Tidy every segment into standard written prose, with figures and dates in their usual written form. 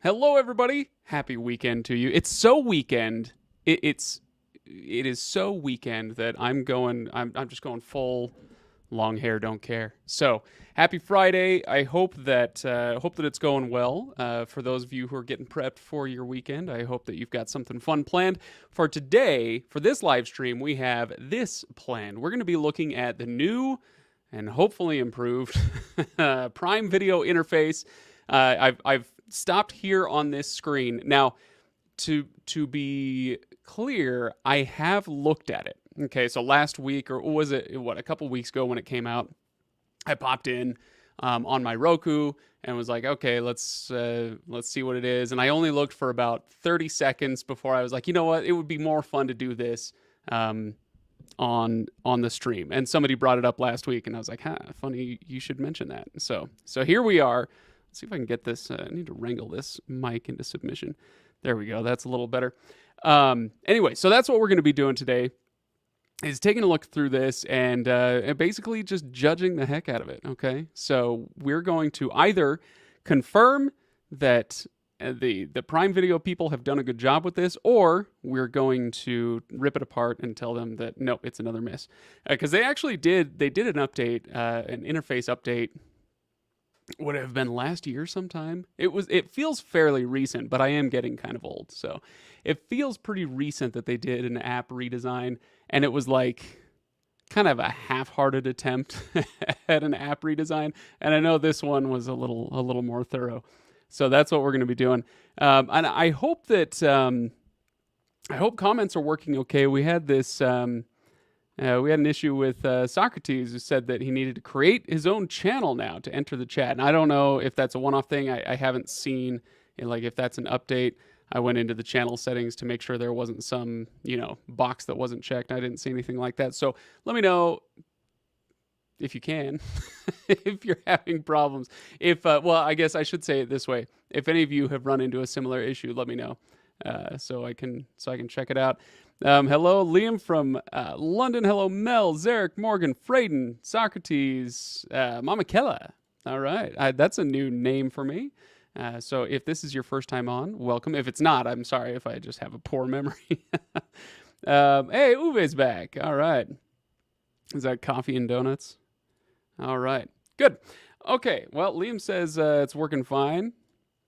Hello, everybody. Happy weekend to you. It's so weekend. It is so weekend that I'm just going full long hair, don't care. So happy Friday. I hope that it's going well. For those of you who are getting prepped for your weekend, I hope that you've got something fun planned for today. For this live stream, we have this planned. We're going to be looking at the new and hopefully improved Prime Video interface. I've stopped here on this screen now. To be clear, I have looked at it. Okay, so last week, or was it a couple weeks ago when it came out, I popped in on my Roku and was like, okay, let's see what it is. And I only looked for about 30 seconds before I was like, you know what, it would be more fun to do this on the stream. And somebody brought it up last week, and I was like, funny you should mention that. So here we are. Let's see if I can get this. I need to wrangle this mic into submission. There we go. That's a little better. Anyway, so that's what we're going to be doing today, is taking a look through this and basically just judging the heck out of it, okay? So we're going to either confirm that the Prime Video people have done a good job with this, or we're going to rip it apart and tell them that, no, it's another miss. Because they actually did an update, an interface update, would have been last year sometime. It feels fairly recent, but I am getting kind of old, so it feels pretty recent that they did an app redesign, and it was like kind of a half-hearted attempt at an app redesign. And I know this one was a little more thorough. So that's what we're going to be doing. And I hope that I hope comments are working okay. We had this. We had an issue with Socrates, who said that he needed to create his own channel now to enter the chat. And I don't know if that's a one-off thing. I haven't seen, if that's an update. I went into the channel settings to make sure there wasn't some, box that wasn't checked. I didn't see anything like that. So let me know if you can, if you're having problems. Well, I guess I should say it this way. If any of you have run into a similar issue, let me know so I can check it out. Hello, Liam from London. Hello, Mel, Zarek, Morgan, Frayden, Socrates, Mama Kella. All right. That's a new name for me. So if this is your first time on, welcome. If it's not, I'm sorry if I just have a poor memory. Hey, Uwe's back. All right. Is that coffee and donuts? All right. Good. Okay. Well, Liam says it's working fine.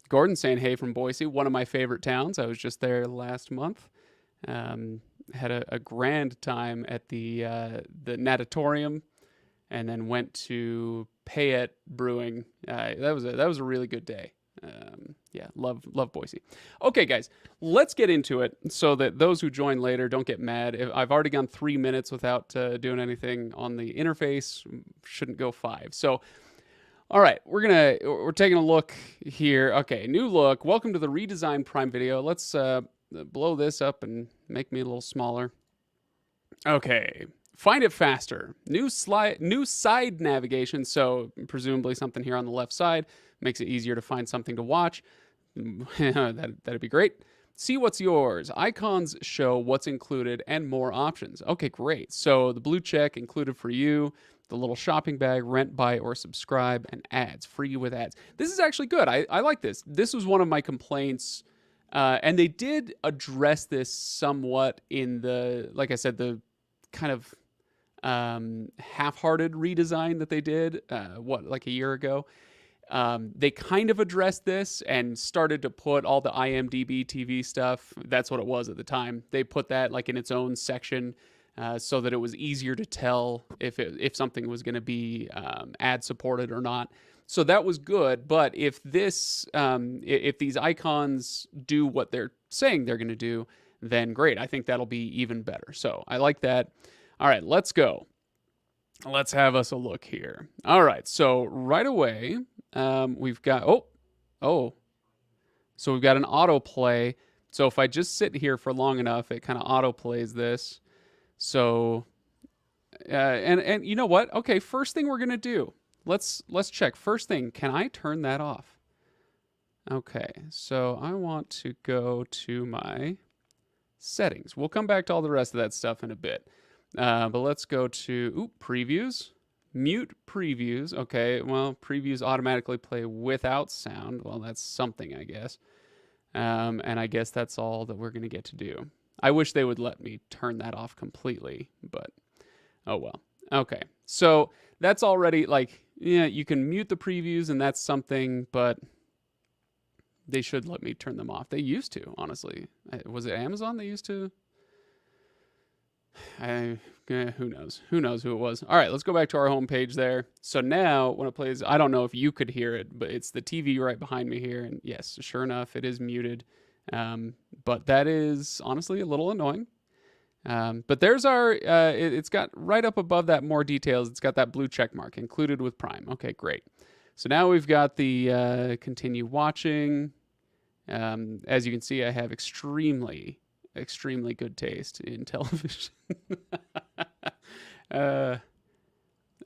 Gordon saying hey from Boise, one of my favorite towns. I was just there last month. Had a grand time at the natatorium, and then went to Payette Brewing. That was a really good day. Yeah, love Boise. Okay, guys, let's get into it so that those who join later don't get mad. I've already gone 3 minutes without doing anything on the interface. Shouldn't go 5. So, all right, we're taking a look here. Okay, new look. Welcome to the redesigned Prime Video. Let's blow this up and make me a little smaller. Okay, find it faster. New side navigation. So presumably something here on the left side makes it easier to find something to watch. That'd be great. See what's yours. Icons show what's included and more options. Okay, great. So the blue check included for you. The little shopping bag, rent, buy, or subscribe, and ads. Free with ads. This is actually good. I like this. This was one of my complaints. And they did address this somewhat in like I said, the kind of half-hearted redesign that they did, like a year ago. They kind of addressed this and started to put all the IMDb TV stuff. That's what it was at the time. They put that like in its own section so that it was easier to tell if something was going to be ad-supported or not. So that was good, but if these icons do what they're saying they're going to do, then great. I think that'll be even better. So I like that. All right, let's go. Let's have us a look here. All right, so right away, we've got, so we've got an autoplay. So if I just sit here for long enough, it kind of autoplays this. So, and you know what? Okay, first thing we're going to do. Let's check. First thing, can I turn that off? Okay, so I want to go to my settings. We'll come back to all the rest of that stuff in a bit. But let's go to previews, Mute previews. Okay, well, previews automatically play without sound. Well, that's something, I guess. And I guess that's all that we're going to get to do. I wish they would let me turn that off completely, but oh well. Okay, so that's already like, yeah, you can mute the previews and that's something, but they should let me turn them off. They used to, honestly. Was it Amazon they used to? Who knows? Who knows who it was? All right, let's go back to our homepage there. So now when it plays, I don't know if you could hear it, but it's the TV right behind me here. And yes, sure enough, it is muted. But that is honestly a little annoying. But there's our, it's got right up above that more details. It's got that blue check mark included with Prime. Okay, great. So now we've got the continue watching. As you can see, I have extremely good taste in television.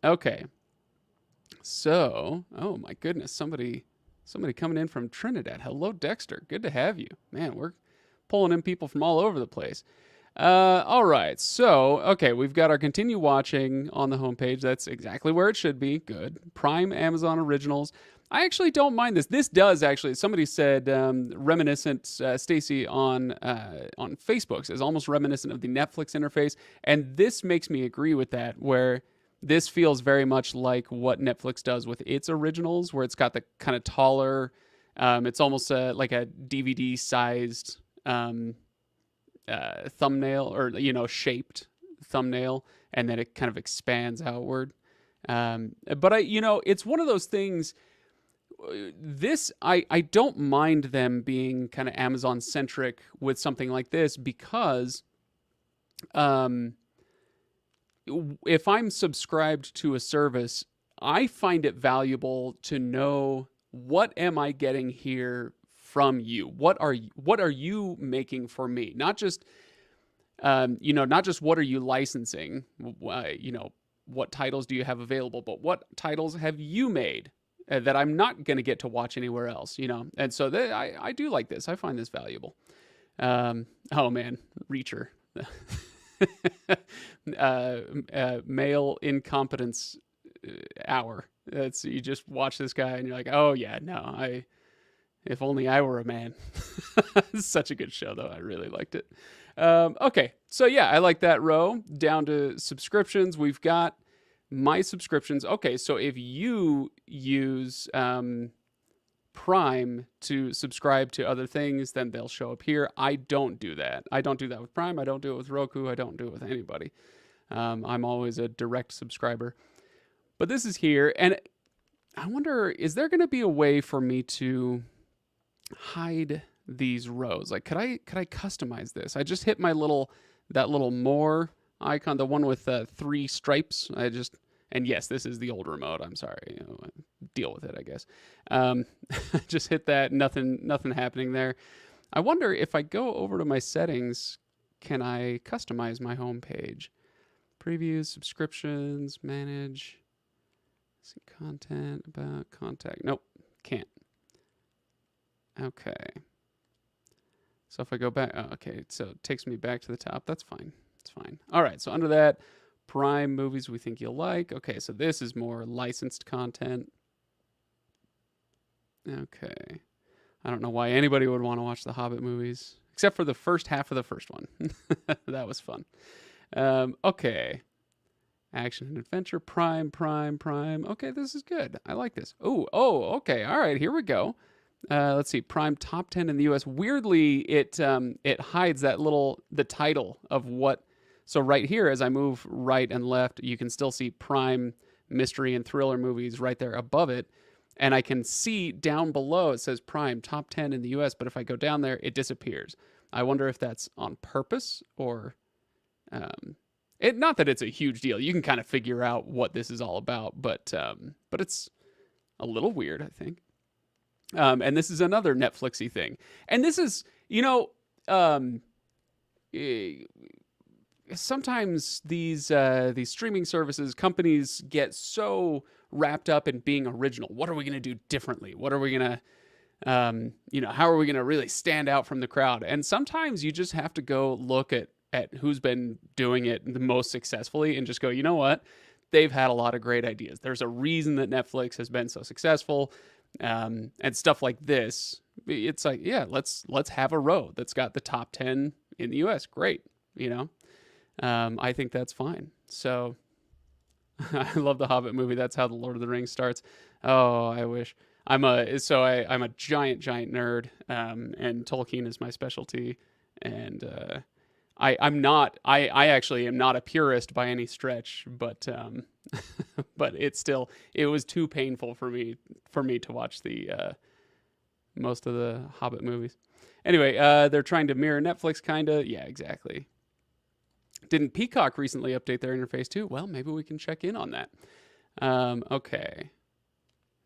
Okay. So, oh my goodness, somebody coming in from Trinidad. Hello, Dexter. Good to have you. Man, we're pulling in people from all over the place. All right. So, okay, we've got our continue watching on the homepage. That's exactly where it should be. Good. Prime Amazon Originals. I actually don't mind this. This does actually. Somebody said reminiscent. Stacy on Facebook says almost reminiscent of the Netflix interface, and this makes me agree with that. Where this feels very much like what Netflix does with its originals, where it's got the kind of taller. It's almost like a DVD sized thumbnail, or shaped thumbnail, and then it kind of expands outward. But it's one of those things. This I don't mind them being kind of Amazon centric with something like this, because if I'm subscribed to a service, I find it valuable to know, what am I getting here from you? What are you making for me? Not just not just what are you licensing, what titles do you have available, but what titles have you made that I'm not going to get to watch anywhere else, And so I do like this. I find this valuable. Oh man, Reacher. Male incompetence hour. You just watch this guy and you're like, oh yeah, no, if only I were a man. It's such a good show though. I really liked it. Okay. So yeah, I like that row. Down to subscriptions. We've got my subscriptions. Okay, so if you use Prime to subscribe to other things, then they'll show up here. I don't do that. I don't do that with Prime. I don't do it with Roku. I don't do it with anybody. I'm always a direct subscriber. But this is here, and I wonder, is there going to be a way for me to hide these rows? Like, could I customize this? I just hit that little more icon, the one with 3 stripes. And yes, this is the old remote. I'm sorry. Deal with it, I guess. Just hit that. Nothing happening there. I wonder if I go over to my settings, can I customize my home page? Previews, subscriptions, manage. See content, about, contact. Nope, can't. Okay. So if I go back, okay, so it takes me back to the top. That's fine. It's fine. All right, so under that, Prime movies we think you'll like. Okay, so this is more licensed content. Okay. I don't know why anybody would want to watch the Hobbit movies, except for the first half of the first one. That was fun. Okay. Action and adventure, Prime. Okay, this is good. I like this. Oh, okay. All right, here we go. Let's see, Prime top 10 in the US. Weirdly, it hides the title of what. So right here, as I move right and left, you can still see Prime mystery and thriller movies right there above it. And I can see down below, it says Prime top 10 in the US, but if I go down there, it disappears. I wonder if that's on purpose or, not that it's a huge deal. You can kind of figure out what this is all about, but it's a little weird, I think. And this is another Netflixy thing. And this is, sometimes these streaming services, companies get so wrapped up in being original. What are we going to do differently? What are we going to, how are we going to really stand out from the crowd? And sometimes you just have to go look at who's been doing it the most successfully and just go, you know what? they've had a lot of great ideas. There's a reason that Netflix has been so successful, and stuff like this. It's like, yeah, let's have a row that's got the top 10 in the U.S. Great, I think that's fine. So I love the Hobbit movie. That's how the Lord of the Rings starts. Oh, I wish. I'm a giant nerd, and Tolkien is my specialty, and I actually am not a purist by any stretch, but but it was too painful for me to watch the most of the Hobbit movies. Anyway, they're trying to mirror Netflix, kinda. Yeah, exactly. Didn't Peacock recently update their interface too? Well, maybe we can check in on that. Okay,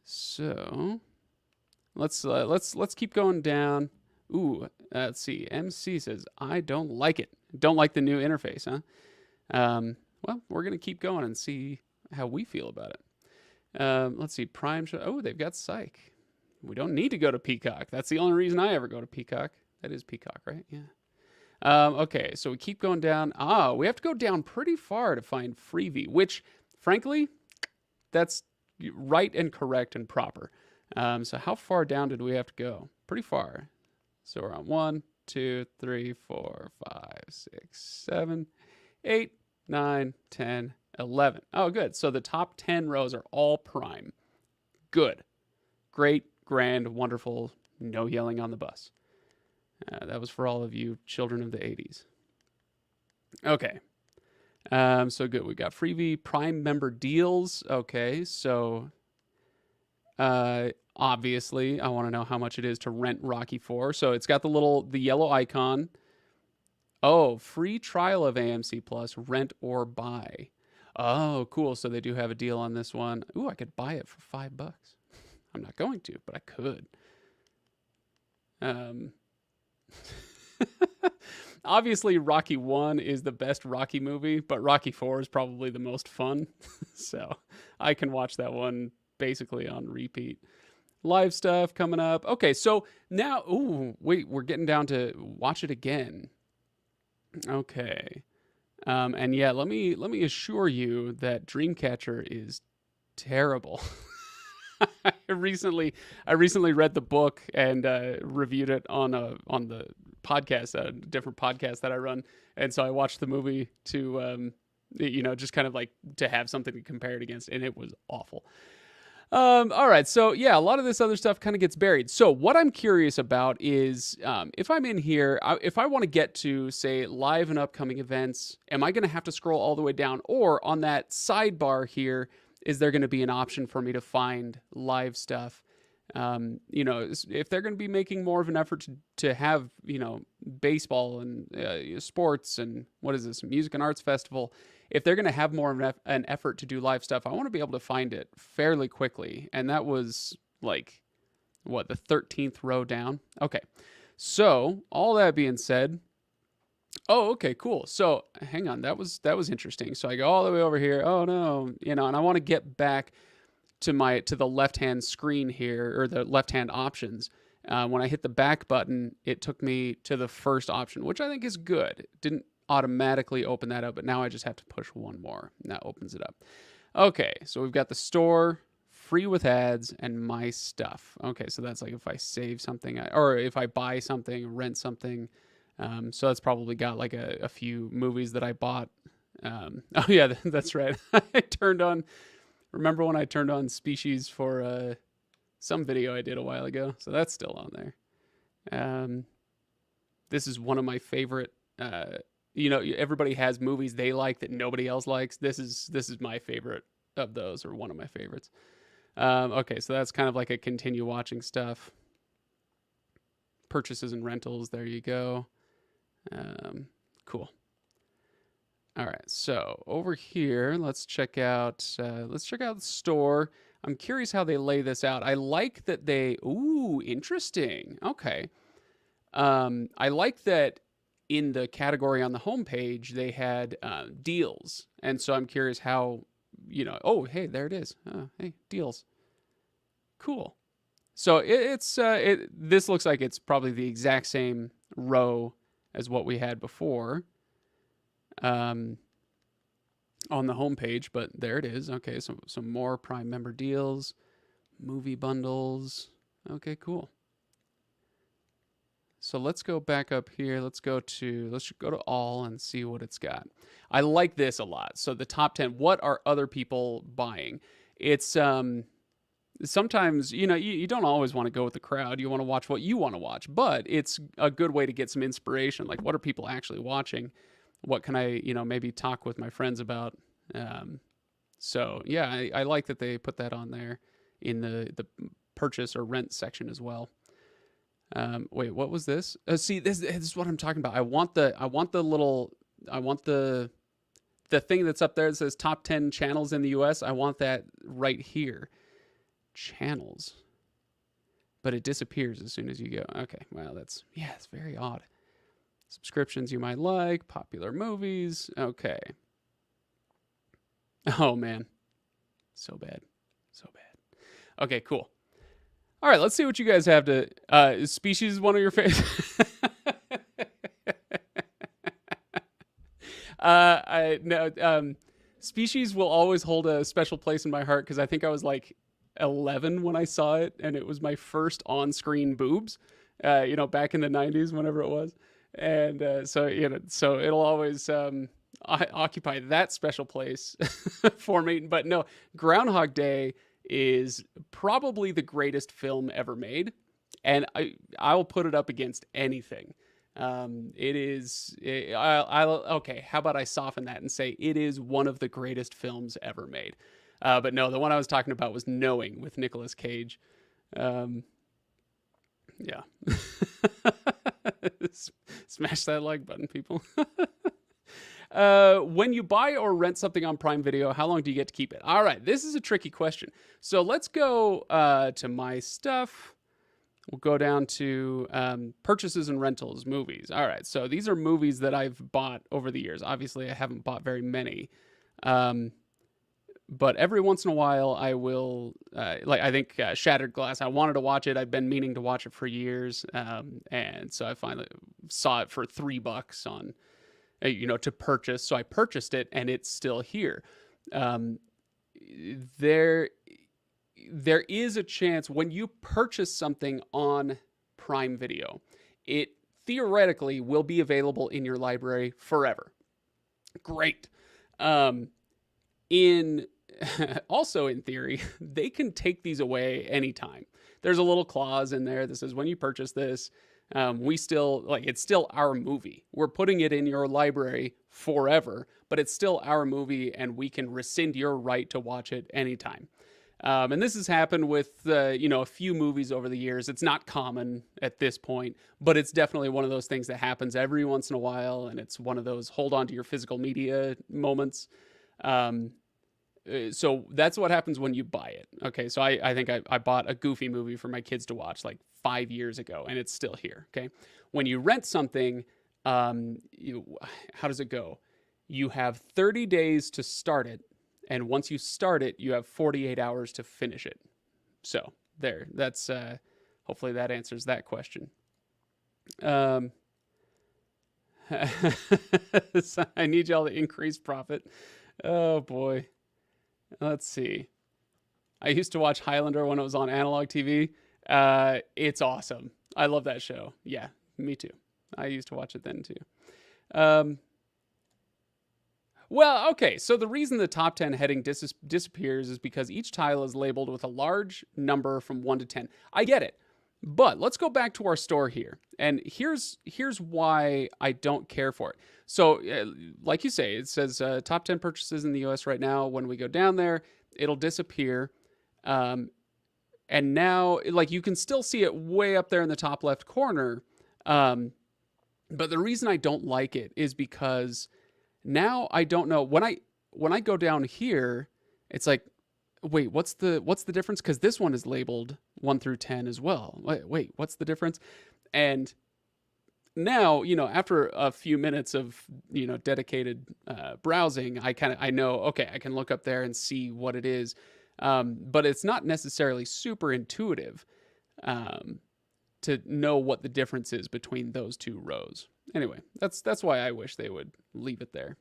so let's keep going down. Ooh, let's see. MC says, I don't like it. Don't like the new interface, huh? Well, we're going to keep going and see how we feel about it. Let's see. Prime show. Oh, they've got Psych. We don't need to go to Peacock. That's the only reason I ever go to Peacock. That is Peacock, right? Yeah. Okay, so we keep going down. We have to go down pretty far to find Freevee, which, frankly, that's right and correct and proper. So how far down did we have to go? Pretty far. So we're on 1, 2, 3, 4, 5, 6, 7, 8, 9, 10, 11. Oh, good. So the top 10 rows are all Prime. Good. Great, grand, wonderful. No yelling on the bus. That was for all of you children of the 80s. Okay. So good. We got Freevee Prime member deals. Okay. So obviously, I want to know how much it is to rent Rocky 4. So it's got the yellow icon. Oh, free trial of AMC Plus, rent or buy. Oh, cool. So they do have a deal on this one. Ooh, I could buy it for $5. I'm not going to, but I could. Obviously, Rocky 1 is the best Rocky movie, but Rocky 4 is probably the most fun. So I can watch that one basically on repeat. Live stuff coming up. Okay, so now, we're getting down to watch it again. Okay. And yeah, let me assure you that Dreamcatcher is terrible. I recently read the book and reviewed it on the podcast, a different podcast that I run, and so I watched the movie to just kind of like to have something to compare it against, and it was awful. All right, so yeah, a lot of this other stuff kind of gets buried. So what I'm curious about is if I'm in here, if I want to get to, say, live and upcoming events, am I going to have to scroll all the way down? Or on that sidebar here, is there going to be an option for me to find live stuff? If they're going to be making more of an effort to have, baseball and sports and what is this, music and arts festival, if they're going to have more of an effort to do live stuff, I want to be able to find it fairly quickly. And that was like, the 13th row down? Okay. So all that being said, oh, okay, cool. So hang on, that was interesting. So I go all the way over here. Oh no, and I want to get back to the left-hand screen here, or the left-hand options. When I hit the back button, it took me to the first option, which I think is good. It didn't automatically open that up, but now I just have to push one more, and that opens it up. Okay, so we've got the store, free with ads, and my stuff. Okay, so that's like if I save something, or if I buy something, rent something. So that's probably got like a few movies that I bought. Oh yeah, that's right. Remember when I turned on Species for some video I did a while ago? So that's still on there. This is one of my favorite. Everybody has movies they like that nobody else likes. This is my favorite of those, or one of my favorites. Okay, so that's kind of like a continue watching stuff. Purchases and rentals. There you go. Cool. All right, so over here, let's check out the store. I'm curious how they lay this out. I like that interesting. Okay. I like that in the category on the homepage, they had deals. And so I'm curious how, hey, there it is. Hey, deals. Cool. So this looks like it's probably the exact same row as what we had before. on the homepage, but there it is. Okay, so some more Prime member deals, movie bundles. Okay, cool. So let's go back up here. Let's go to all and see what it's got. I like this a lot. So the top 10, what are other people buying? It's sometimes, you don't always want to go with the crowd. You want to watch what you want to watch, but it's a good way to get some inspiration. Like, what are people actually watching? What can I, maybe talk with my friends about? So yeah, I like that they put that on there in the purchase or rent section as well. Wait, what was this? See, this is what I'm talking about. I want the thing that's up there that says top 10 channels in the US. I want that right here. Channels. But it disappears as soon as you go. Okay, well, it's very odd. Subscriptions you might like, popular movies. Okay. Oh man. So bad. So bad. Okay, cool. All right, let's see what you guys have to. Is Species one of your favorites? I no. Species will always hold a special place in my heart because I think I was like 11 when I saw it, and it was my first on-screen boobs. Back in the 90s, whenever it was, and so it'll always occupy that special place for me. But no, Groundhog Day is probably the greatest film ever made, and I'll put it up against anything. It is. Okay. How about I soften that and say it is one of the greatest films ever made. But no, the one I was talking about was Knowing with Nicolas Cage. Yeah. Smash that like button, people. When you buy or rent something on Prime Video, how long do you get to keep it? All right, this is a tricky question. So let's go to my stuff. We'll go down to purchases and rentals, movies. All right, so these are movies that I've bought over the years. Obviously, I haven't bought very many. But every once in a while, I will, I think Shattered Glass, I wanted to watch it. I've been meaning to watch it for years. And so I finally saw it for $3 on, to purchase. So I purchased it, and it's still here. There is a chance when you purchase something on Prime Video, it theoretically will be available in your library forever. Great. Also in theory, they can take these away anytime. There's a little clause in there that says when you purchase this, we still it's still our movie. We're putting it in your library forever, but it's still our movie, and we can rescind your right to watch it anytime. And this has happened with a few movies over the years. It's not common at this point, but it's definitely one of those things that happens every once in a while, and it's one of those hold on to your physical media moments. So that's what happens when you buy it. Okay, so I think I bought a Goofy movie for my kids to watch like 5 years ago, and it's still here. Okay, when you rent something, how does it go? You have 30 days to start it, and once you start it, you have 48 hours to finish it. So there, that's hopefully that answers that question. I need y'all to increase profit. Oh boy. Let's see. I used to watch Highlander when it was on analog TV. It's awesome. I love that show. Yeah, me too. I used to watch it then too. Well, okay. So the reason the top 10 heading disappears is because each tile is labeled with a large number from 1 to 10. I get it. But let's go back to our store here. And here's why I don't care for it. So like you say, it says top 10 purchases in the US right now. When we go down there, it'll disappear. And now, you can still see it way up there in the top left corner. But the reason I don't like it is because now I don't know. When I go down here, it's like, wait, what's the difference? Because this one is labeled 1 through 10 as well. Wait, what's the difference? And now, after a few minutes of, dedicated browsing, I know, okay, I can look up there and see what it is. But it's not necessarily super intuitive to know what the difference is between those two rows. Anyway, that's why I wish they would leave it there.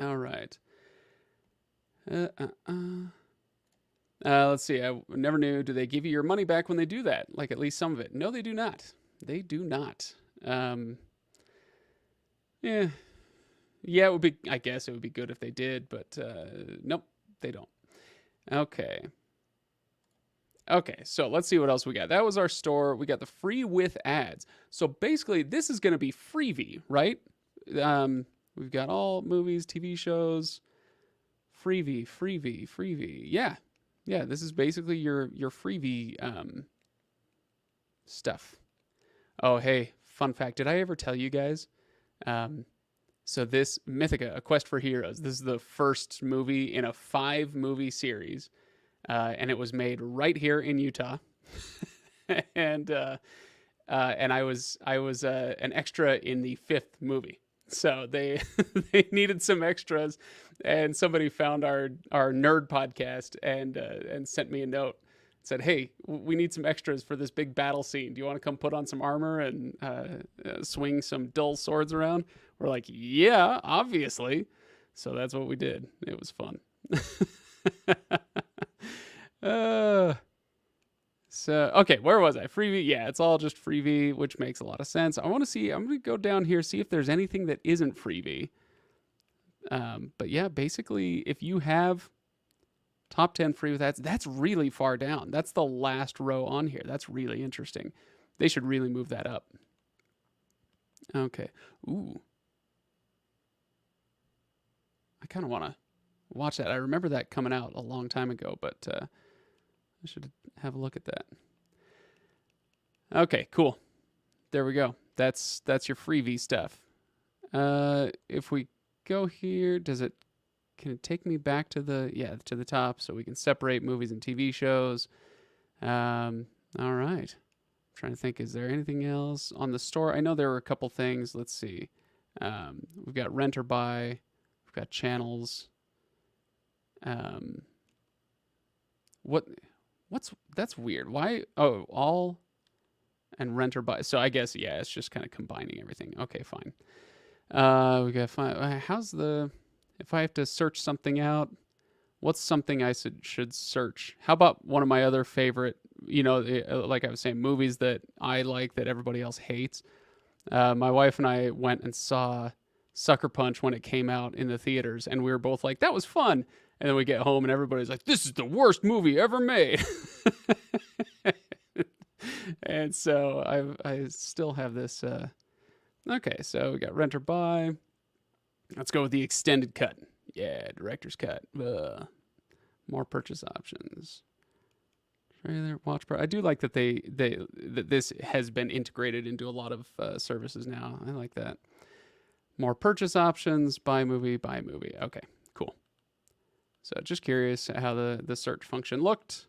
All right. Let's see. I never knew. Do they give you your money back when they do that? Like at least some of it? No, they do not. They do not. Yeah. Yeah, it would be. I guess it would be good if they did, but nope, they don't. Okay. Okay, so let's see what else we got. That was our store. We got the free with ads. So basically, this is going to be Freevee, right? We've got all movies, TV shows, Freevee. Yeah, yeah. This is basically your Freevee stuff. Oh, hey, fun fact. Did I ever tell you guys? So this Mythica, A Quest for Heroes. This is the first movie in a 5-movie series. And it was made right here in Utah, and I was an extra in the 5th movie. So they they needed some extras, and somebody found our nerd podcast and sent me a note. Said, "Hey, we need some extras for this big battle scene. Do you want to come put on some armor and swing some dull swords around?" We're like, "Yeah, obviously." So that's what we did. It was fun. So okay, where was I? Freevee. Yeah, it's all just Freevee, which makes a lot of sense. I want to see. I'm going to go down here, see if there's anything that isn't Freevee. But yeah, basically, if you have top 10 free with ads, that's really far down. That's the last row on here. That's really interesting. They should really move that up. Okay. Ooh. I kind of want to watch that. I remember that coming out a long time ago, but I should have a look at that. Okay, cool. There we go. That's your Freevee stuff. If we go here, can it take me back to to the top so we can separate movies and TV shows? All right. I'm trying to think, is there anything else on the store? I know there were a couple things. Let's see. We've got rent or buy. We've got channels. That's weird. Why? Oh, all and rent or buy. So I guess, yeah, it's just kind of combining everything. Okay, fine. We got fine. If I have to search something out, what's something I should search? How about one of my other favorite, like I was saying, movies that I like that everybody else hates? My wife and I went and saw Sucker Punch when it came out in the theaters, and we were both like, that was fun. And then we get home and everybody's like, this is the worst movie ever made. And so I still have this. Okay, so we got rent or buy. Let's go with the extended cut. Yeah, director's cut. More purchase options. Trailer, watch part. I do like that that this has been integrated into a lot of services now. I like that. More purchase options. Buy movie. Okay, cool. So just curious how the search function looked.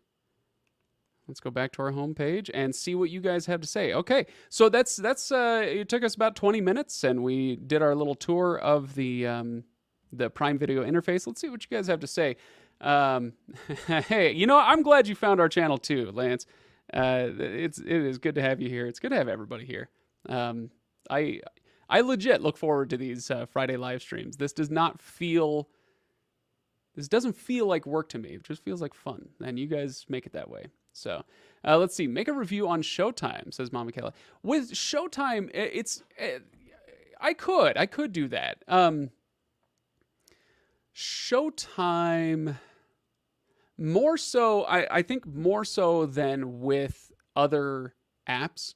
Let's go back to our home page and see what you guys have to say. Okay, so that's it took us about 20 minutes, and we did our little tour of the Prime Video interface. Let's see what you guys have to say. Hey, I'm glad you found our channel too, Lance. It is good to have you here. It's good to have everybody here. I legit look forward to these Friday live streams. This doesn't feel like work to me. It just feels like fun, and you guys make it that way. So let's see. Make a review on Showtime, says Mama Kayla. With Showtime, I could do that. Showtime, more so, I think more so than with other apps.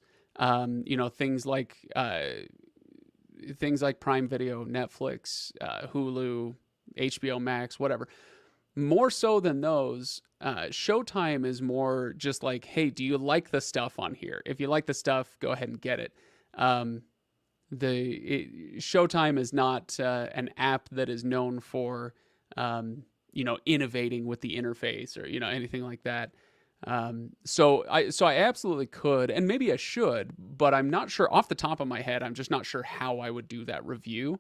Things like Prime Video, Netflix, Hulu, HBO Max, whatever. More so than those, Showtime is more just like, hey, do you like the stuff on here? If you like the stuff, go ahead and get it. Showtime is not an app that is known for, innovating with the interface or anything like that. So I absolutely could, and maybe I should, but I'm not sure off the top of my head. I'm just not sure how I would do that review.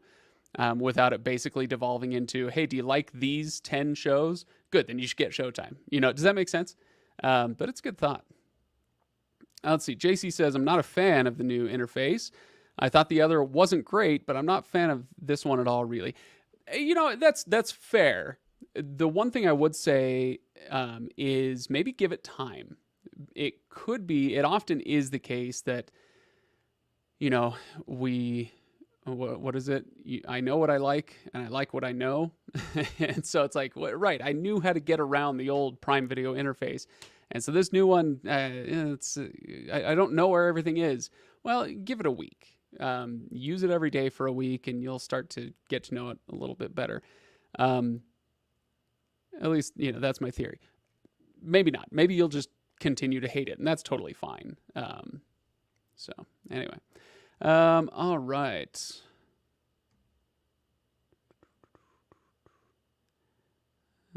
Without it basically devolving into, hey, do you like these 10 shows? Good, then you should get Showtime. Does that make sense? But it's a good thought. Let's see. JC says, I'm not a fan of the new interface. I thought the other wasn't great, but I'm not a fan of this one at all, really. That's fair. The one thing I would say is maybe give it time. It often is the case that, we, what is it? I know what I like and I like what I know. And so it's like, right, I knew how to get around the old Prime Video interface. And so this new one, I don't know where everything is. Well, give it a week. Use it every day for a week and you'll start to get to know it a little bit better. At least, that's my theory. Maybe not. Maybe you'll just continue to hate it, and that's totally fine. So, anyway. All right.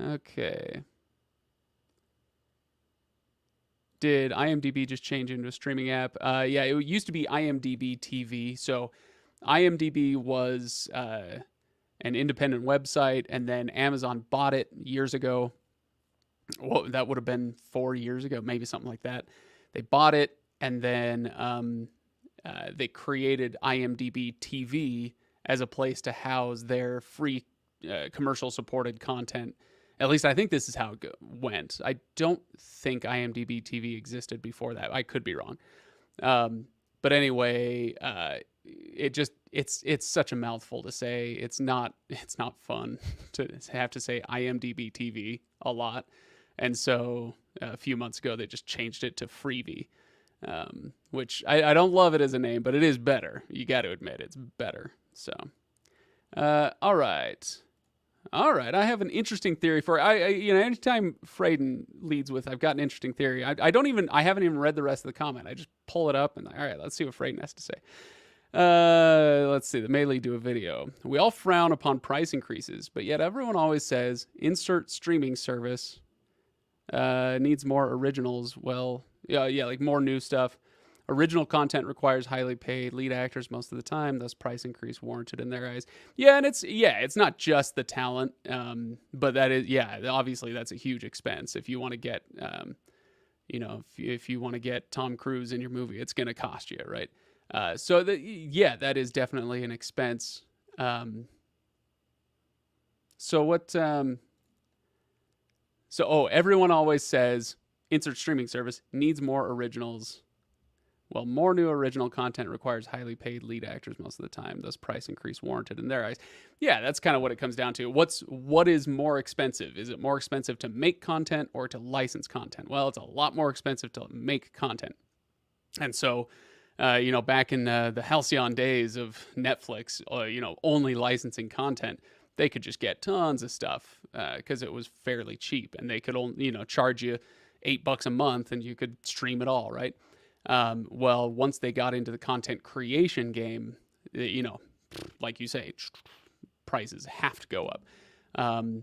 Okay. Did IMDb just change into a streaming app? Yeah, it used to be IMDb TV. So, IMDb was an independent website, and then Amazon bought it years ago. Well, that would have been 4 years ago, maybe something like that. They bought it, and then they created IMDb TV as a place to house their free commercial-supported content. At least I think this is how it went. I don't think IMDb TV existed before that. I could be wrong. But anyway, it's such a mouthful to say. It's not fun to have to say IMDb TV a lot. And so a few months ago, they just changed it to Freevee, which I don't love it as a name, but it is better. You got to admit it's better. So, all right. I have an interesting theory for anytime Frayden leads with, I've got an interesting theory. I haven't even read the rest of the comment. I just pull it up and all right, let's see what Frayden has to say. Let's see. The Melee do a video. We all frown upon price increases, but yet everyone always says insert streaming service needs more originals. Well, yeah, like more new stuff. Original content requires highly paid lead actors most of the time, thus price increase warranted in their eyes. Yeah, and it's not just the talent, but that is, obviously that's a huge expense. If you want to get, if you want to get Tom Cruise in your movie, it's going to cost you, right? So that is definitely an expense. Everyone always says insert streaming service needs more originals. Well, more new original content requires highly paid lead actors most of the time, thus price increase warranted in their eyes. Yeah, that's kind of what it comes down to. What is more expensive? Is it more expensive to make content or to license content? Well, it's a lot more expensive to make content. And so, back in the halcyon days of Netflix, only licensing content, they could just get tons of stuff because it was fairly cheap, and they could only, charge you $8 a month, and you could stream it all, right? Well, once they got into the content creation game, like you say, prices have to go up. And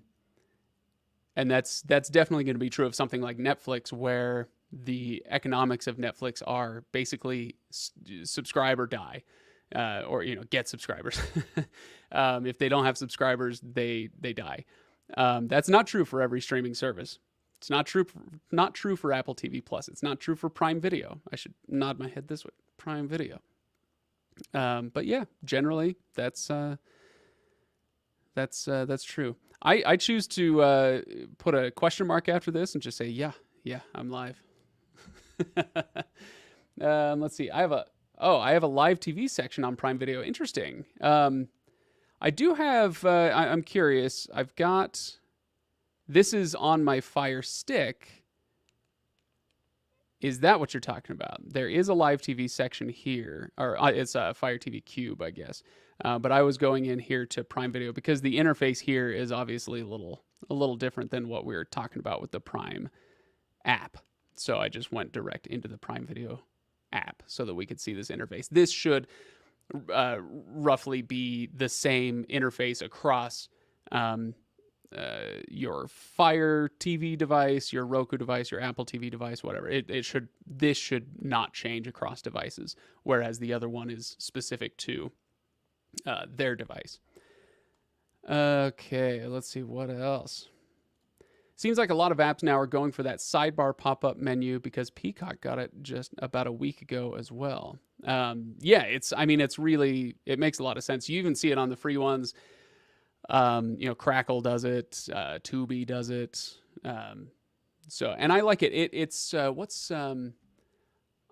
that's definitely going to be true of something like Netflix, where the economics of Netflix are basically subscribe or die, or get subscribers. If they don't have subscribers, they die. That's not true for every streaming service. It's not true for Apple TV Plus. It's not true for Prime Video. I should nod my head this way. Prime Video. But yeah, generally that's true. I choose to put a question mark after this and just say yeah, I'm live. Let's see. I have a live TV section on Prime Video. Interesting. I do have. I'm curious. I've got. This is on my Fire Stick. Is that what you're talking about? There is a live TV section here, or it's a Fire TV Cube, I guess. But I was going in here to Prime Video because the interface here is obviously a little different than what we were talking about with the Prime app. So I just went direct into the Prime Video app so that we could see this interface. This should roughly be the same interface across your Fire TV device, your Roku device, your Apple TV device, whatever. This should not change across devices, whereas the other one is specific to their device. Okay, let's see what else. Seems like a lot of apps now are going for that sidebar pop-up menu because Peacock got it just about a week ago as well. It makes a lot of sense. You even see it on the free ones. Crackle does it, Tubi does it. And I like it. It's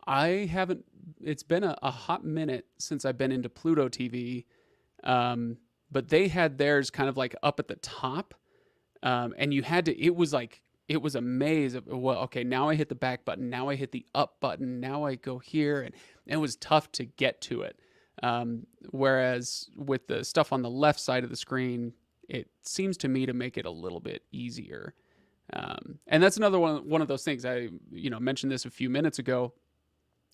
I haven't. It's been a hot minute since I've been into Pluto TV, but they had theirs kind of like up at the top, and you had to. It was a maze of, well, okay, now I hit the back button, now I hit the up button, now I go here, and it was tough to get to it. Whereas with the stuff on the left side of the screen, it seems to me to make it a little bit easier. And that's another one of those things. I mentioned this a few minutes ago.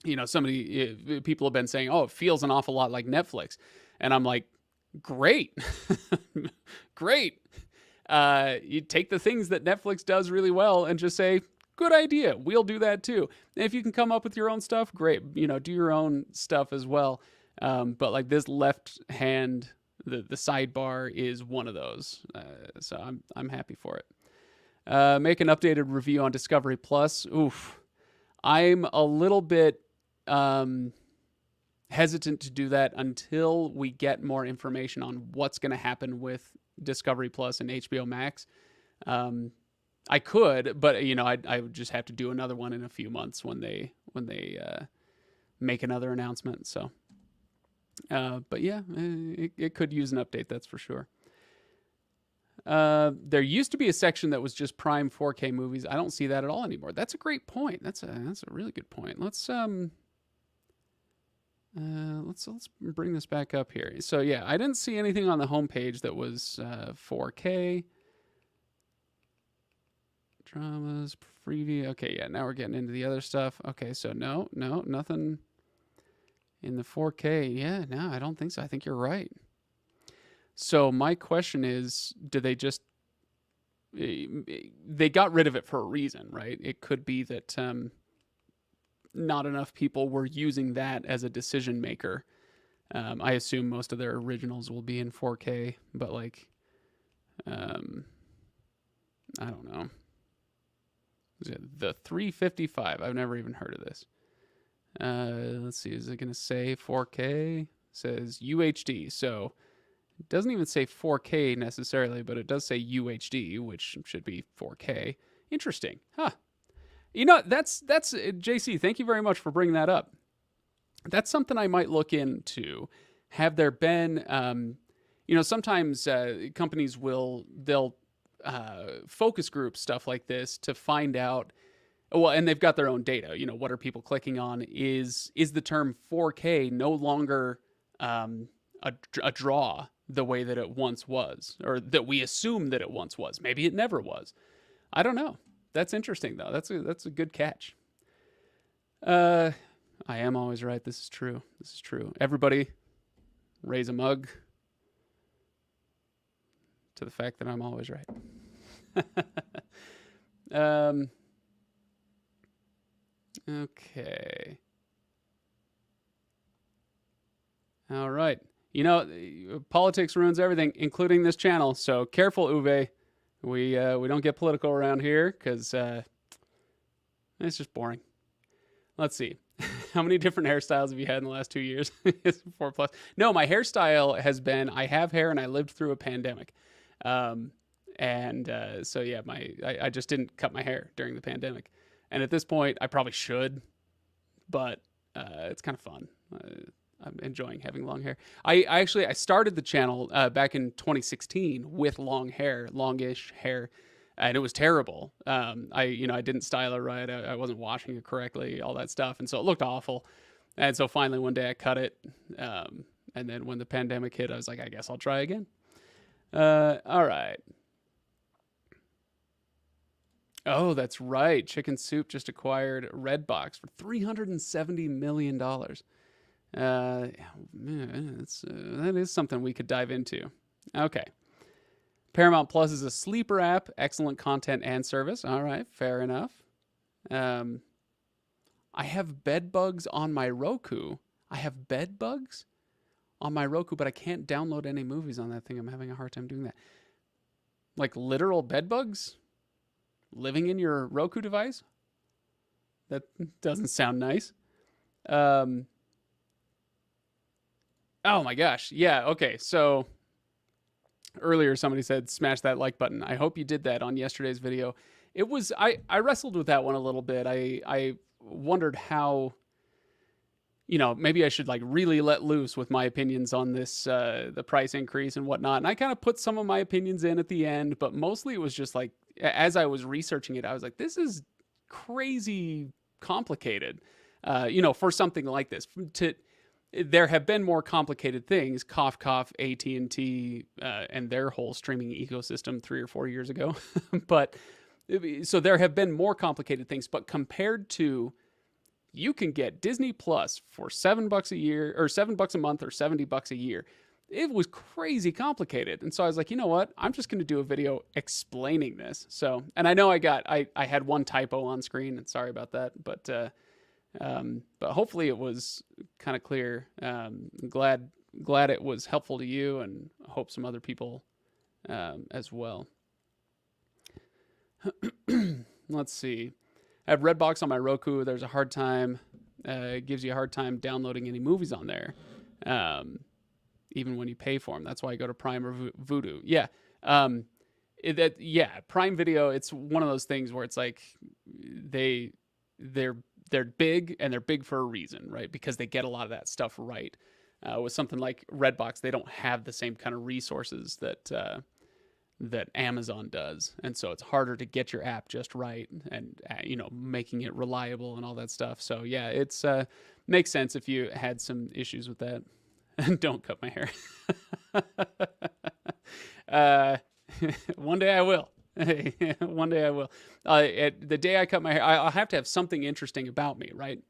People have been saying, oh, it feels an awful lot like Netflix. And I'm like, great. Great. You take the things that Netflix does really well and just say, good idea. We'll do that too. And if you can come up with your own stuff, great. Do your own stuff as well. But like this left hand, the sidebar is one of those. So I'm happy for it. Make an updated review on Discovery Plus. Oof. I'm a little bit hesitant to do that until we get more information on what's going to happen with Discovery Plus and HBO Max. I could, but I would just have to do another one in a few months when they make another announcement. So, but yeah, it could use an update. That's for sure. There used to be a section that was just Prime 4K movies. I don't see that at all anymore. That's a great point. That's a really good point. Let's bring this back up here. So yeah, I didn't see anything on the homepage that was 4K. Dramas, Freevee. Okay, yeah, now we're getting into the other stuff. Okay, so no, nothing in the 4K. Yeah, no, I don't think so. I think you're right. So my question is, do they just they got rid of it for a reason, right? It could be that not enough people were using that as a decision maker. I assume most of their originals will be in 4K, but like, I don't know. The 355. I've never even heard of this. Let's see. Is it going to say 4K? It says UHD. So it doesn't even say 4K necessarily, but it does say UHD, which should be 4K. Interesting. Huh. That's JC, thank you very much for bringing that up. That's something I might look into. Have there been, sometimes companies they'll focus group stuff like this to find out, well, and they've got their own data. What are people clicking on? Is the term 4K no longer a draw the way that it once was, or that we assume that it once was? Maybe it never was. I don't know. That's interesting, though. That's a good catch. I am always right. This is true. This is true. Everybody, raise a mug to the fact that I'm always right. Okay. All right. Politics ruins everything, including this channel. So careful, Uwe. We don't get political around here because it's just boring. Let's see. How many different hairstyles have you had in the last 2 years? 4+. No, my hairstyle has been, I have hair and I lived through a pandemic. So yeah, I just didn't cut my hair during the pandemic. And at this point, I probably should, but it's kind of fun. I'm enjoying having long hair. I started the channel back in 2016 with longish hair, and it was terrible. I didn't style it right. I wasn't washing it correctly, all that stuff, and so it looked awful. And so finally one day I cut it, and then when the pandemic hit, I was like, I guess I'll try again. All right. Oh, that's right. Chicken Soup just acquired Redbox for $370 million. That is something we could dive into. Okay. Paramount Plus is a sleeper app, excellent content and service. All right, fair enough. I have bed bugs on my Roku. I have bed bugs on my Roku, but I can't download any movies on that thing. I'm having a hard time doing that. Like literal bed bugs living in your Roku device? That doesn't sound nice. Oh my gosh. Yeah. Okay. So Earlier, somebody said, smash that like button. I hope you did that on yesterday's video. It was, I wrestled with that one a little bit. I wondered how, maybe I should like really let loose with my opinions on this, the price increase and whatnot. And I kind of put some of my opinions in at the end, but mostly it was just like, as I was researching it, I was like, this is crazy complicated, for something like this. There have been more complicated things, cough, cough, AT&T, and their whole streaming ecosystem 3 or 4 years ago. But so there have been more complicated things, but compared to, you can get Disney Plus for $7 a year, or $7 a month, or $70 a year. It was crazy complicated. And so I was like, you know what? I'm just going to do a video explaining this. So, and I know I had one typo on screen, and sorry about that, but hopefully it was kind of clear. Glad it was helpful to you, and hope some other people as well. Let's see. I have Redbox on my Roku. There's a hard time. It gives you a hard time downloading any movies on there, even when you pay for them. That's why I go to Prime or Vudu. Yeah. Prime Video. It's one of those things where it's like they're big, and they're big for a reason, right? Because they get a lot of that stuff right. With something like Redbox, they don't have the same kind of resources that Amazon does, and so it's harder to get your app just right, and making it reliable and all that stuff. So yeah, it's makes sense if you had some issues with that. And don't cut my hair. One day I will. One day I will. The day I cut my hair, I'll have to have something interesting about me, right?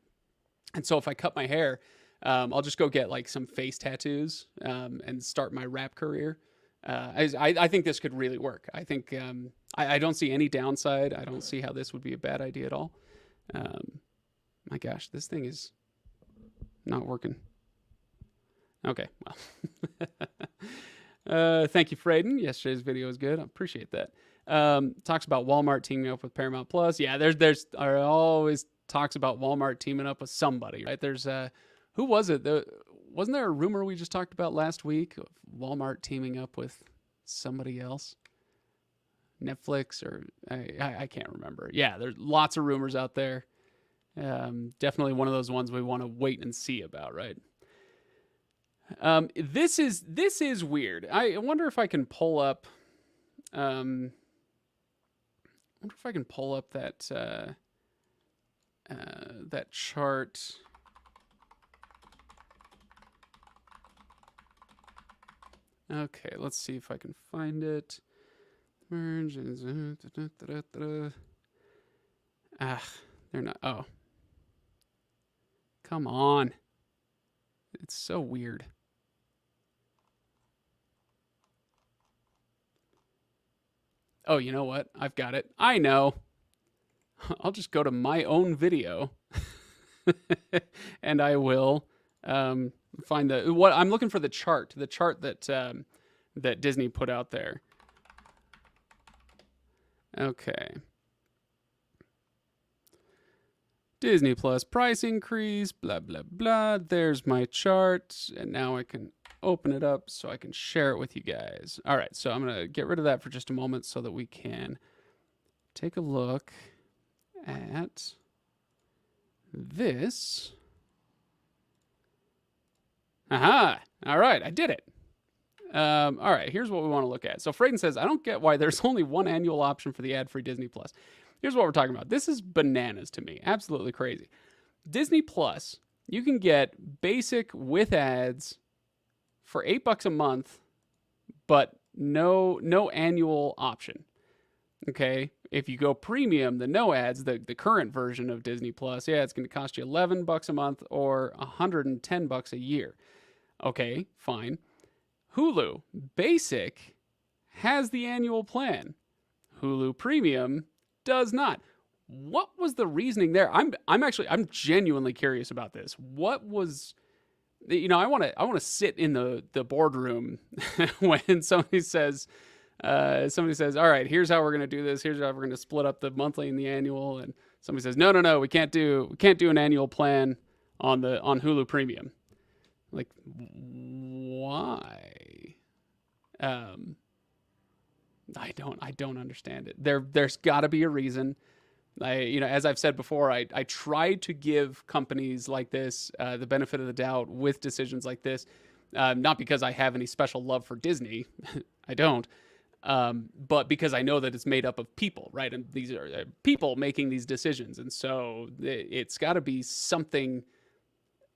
And so if I cut my hair, I'll just go get like some face tattoos and start my rap career. I think this could really work. I think I don't see any downside. I don't see how this would be a bad idea at all. My gosh, this thing is not working. Okay, well. Thank you, Frayden. Yesterday's video was good. I appreciate that. Talks about Walmart teaming up with Paramount Plus. Yeah, there's always talks about Walmart teaming up with somebody, right? There's who was it? Wasn't there a rumor we just talked about last week of Walmart teaming up with somebody else? Netflix, or I can't remember. Yeah, there's lots of rumors out there. Definitely one of those ones we want to wait and see about, right? This is weird. I wonder if I can pull up. Wonder if I can pull up that that chart. Okay, let's see if I can find it. Merge. They're not. Oh, come on. It's so weird. Oh, you know what? I've got it. I know. I'll just go to my own video and I will find what I'm looking for, the chart that that Disney put out there. Okay. Disney Plus price increase, blah, blah, blah. There's my chart. And now I can open it up so I can share it with you guys. All right, so I'm going to get rid of that for just a moment so that we can take a look at this. Aha! All right, I did it. All right, here's what we want to look at. So Frayden says, I don't get why there's only one annual option for the ad-free Disney Plus. Here's what we're talking about. This is bananas to me. Absolutely crazy. Disney Plus, you can get basic with ads for $8 a month, but no annual option. Okay? If you go premium, the no ads, the current version of Disney Plus, yeah, it's going to cost you $11 a month or $110 a year. Okay, fine. Hulu Basic has the annual plan. Hulu Premium does not. What was the reasoning there? I'm genuinely curious about this. What was, I want to sit in the boardroom when somebody says, all right, here's how we're going to do this. Here's how we're going to split up the monthly and the annual. And somebody says, no, we can't do an annual plan on Hulu Premium. Like, why? I don't understand it. There's got to be a reason. As I've said before, I try to give companies like this the benefit of the doubt with decisions like this, not because I have any special love for Disney, I don't, but because I know that it's made up of people, right? And these are people making these decisions, and so it's got to be something.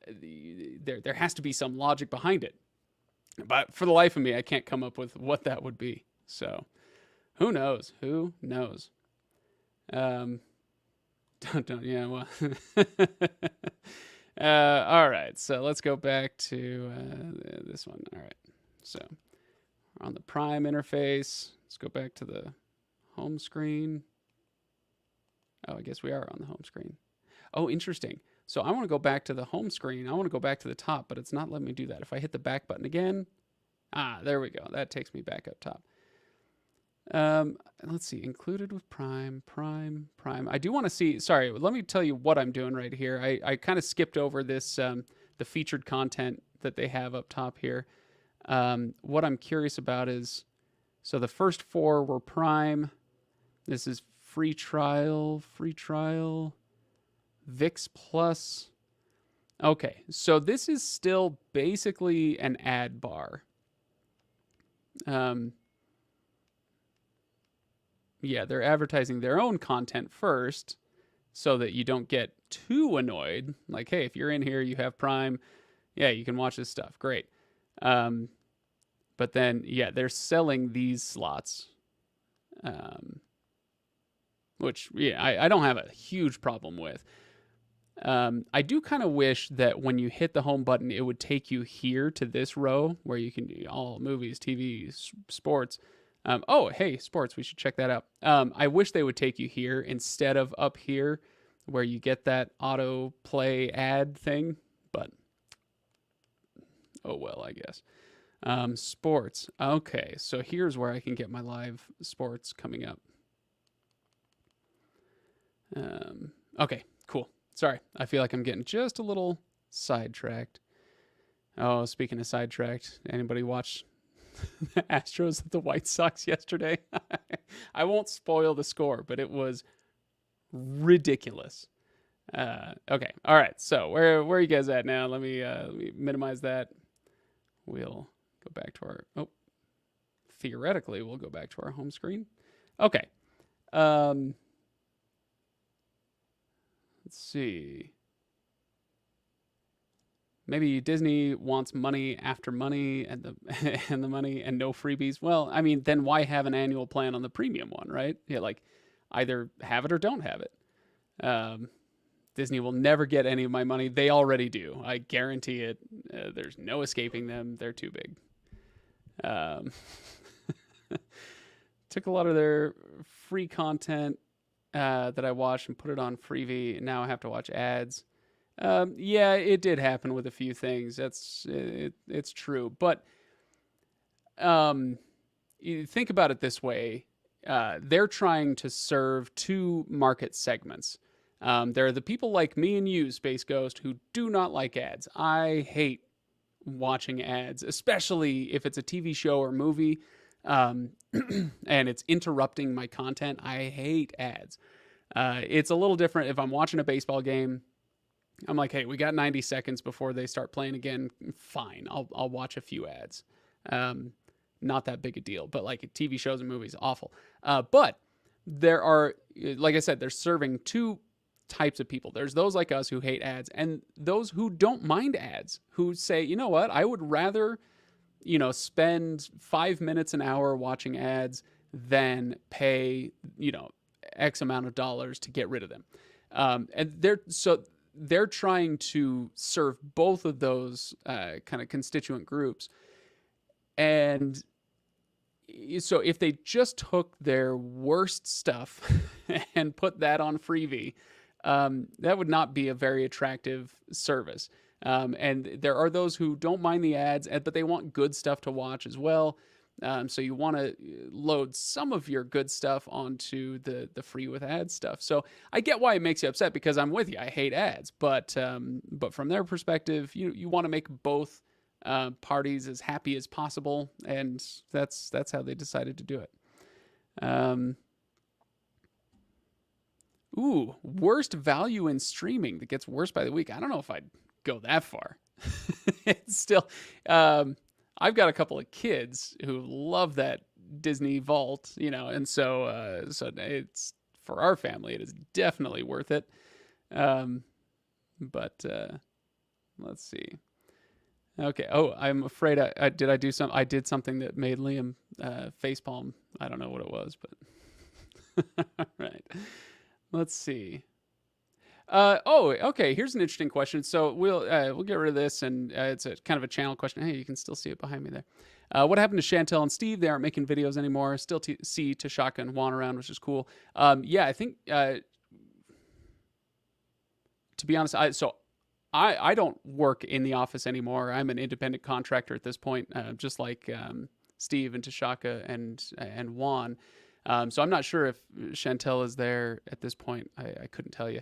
There has to be some logic behind it, but for the life of me, I can't come up with what that would be. So, who knows? Who knows? Yeah, well. All right, so let's go back to this one. All right, so we're on the Prime interface. Let's go back to the home screen. Oh, I guess we are on the home screen. Oh, interesting. So I want to go back to the home screen. I want to go back to the top, but it's not letting me do that. If I hit the back button again, there we go. That takes me back up top. Let's see, included with Prime. I do want to see, sorry, let me tell you what I'm doing right here. I kind of skipped over this, the featured content that they have up top here. What I'm curious about is, so the first 4 were Prime. This is free trial, VIX Plus. Okay, so this is still basically an ad bar. Yeah, they're advertising their own content first so that you don't get too annoyed. Like, hey, if you're in here, you have Prime, yeah, you can watch this stuff. Great. But then, yeah, they're selling these slots, which, yeah, I don't have a huge problem with. I do kind of wish that when you hit the home button, it would take you here to this row where you can do all movies, TV, sports. Oh, hey, sports, we should check that out. I wish they would take you here instead of up here where you get that auto play ad thing, but oh well, I guess. Sports. Okay, so here's where I can get my live sports coming up. Okay, cool. Sorry, I feel like I'm getting just a little sidetracked. Oh, speaking of sidetracked, anybody watch the Astros at the White Sox yesterday? I won't spoil the score, but it was ridiculous. Okay, all right. So where are you guys at now? Let me minimize that. We'll go back to our theoretically we'll go back to our home screen. Okay. Let's see. Maybe Disney wants money after money and the money and no freebies. Well, I mean, then why have an annual plan on the premium one, right? Yeah, like either have it or don't have it. Disney will never get any of my money. They already do. I guarantee it. There's no escaping them. They're too big. Took a lot of their free content that I watched and put it on Freevee. And now I have to watch ads. Yeah, it did happen with a few things. It's true. But you think about it this way. They're trying to serve 2 market segments. There are the people like me and you, Space Ghost, who do not like ads. I hate watching ads, especially if it's a TV show or movie, and it's interrupting my content. I hate ads. It's a little different if I'm watching a baseball game. I'm like, hey, we got 90 seconds before they start playing again. Fine, I'll watch a few ads. Not that big a deal, but like TV shows and movies, awful. But there are, like I said, they're serving 2 types of people. There's those like us who hate ads, and those who don't mind ads, who say, you know what, I would rather, spend 5 minutes an hour watching ads than pay, X amount of dollars to get rid of them. And they're trying to serve both of those kind of constituent groups. And so if they just took their worst stuff and put that on Freevee, that would not be a very attractive service. And there are those who don't mind the ads, but they want good stuff to watch as well. So you want to load some of your good stuff onto the free with ads stuff. So I get why it makes you upset, because I'm with you. I hate ads, but from their perspective, you want to make both parties as happy as possible, and that's how they decided to do it. Um, worst value in streaming that gets worse by the week. I don't know if I'd go that far. It's still, I've got a couple of kids who love that Disney Vault, and so it's for our family. It is definitely worth it. But let's see. Okay. Oh, I'm afraid I did something that made Liam facepalm. I don't know what it was, but all right. Let's see. Okay. Here's an interesting question. So we'll get rid of this, and it's a kind of a channel question. Hey, you can still see it behind me there. What happened to Chantel and Steve? They aren't making videos anymore. Still see Tashaka and Juan around, which is cool. Yeah, I think to be honest, I don't work in the office anymore. I'm an independent contractor at this point, just like Steve and Tashaka and Juan. So I'm not sure if Chantel is there at this point. I couldn't tell you.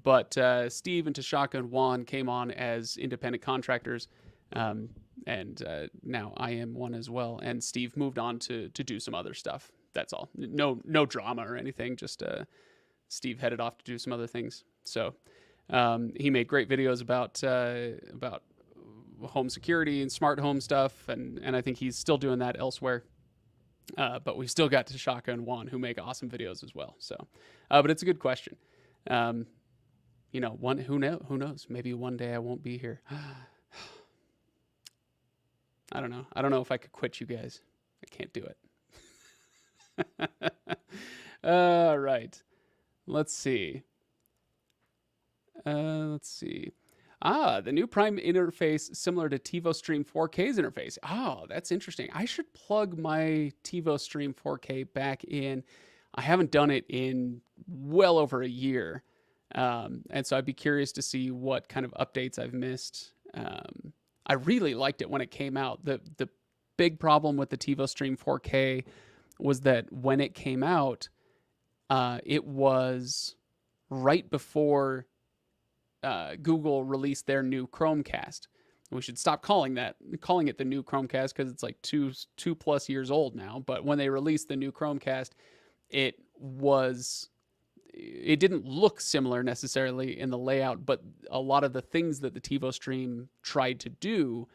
But Steve and Tashaka and Juan came on as independent contractors, and now I am one as well. And Steve moved on to do some other stuff. That's all. No drama or anything. Just Steve headed off to do some other things. So he made great videos about home security and smart home stuff, and I think he's still doing that elsewhere. But we still got Tashaka and Juan, who make awesome videos as well. So, but it's a good question. Who knows? Maybe one day I won't be here. I don't know. I don't know if I could quit you guys. I can't do it. All right. Let's see. The new Prime interface similar to Tivo Stream 4K's interface. Oh, that's interesting. I should plug my Tivo Stream 4K back in. I haven't done it in well over a year. And so I'd be curious to see what kind of updates I've missed. I really liked it when it came out. The big problem with the Tivo Stream 4K was that when it came out, it was right before Google released their new Chromecast. We should stop calling it the new Chromecast, because it's like two plus years old now. But when they released the new Chromecast, it didn't look similar necessarily in the layout, but a lot of the things that the Tivo Stream tried to do,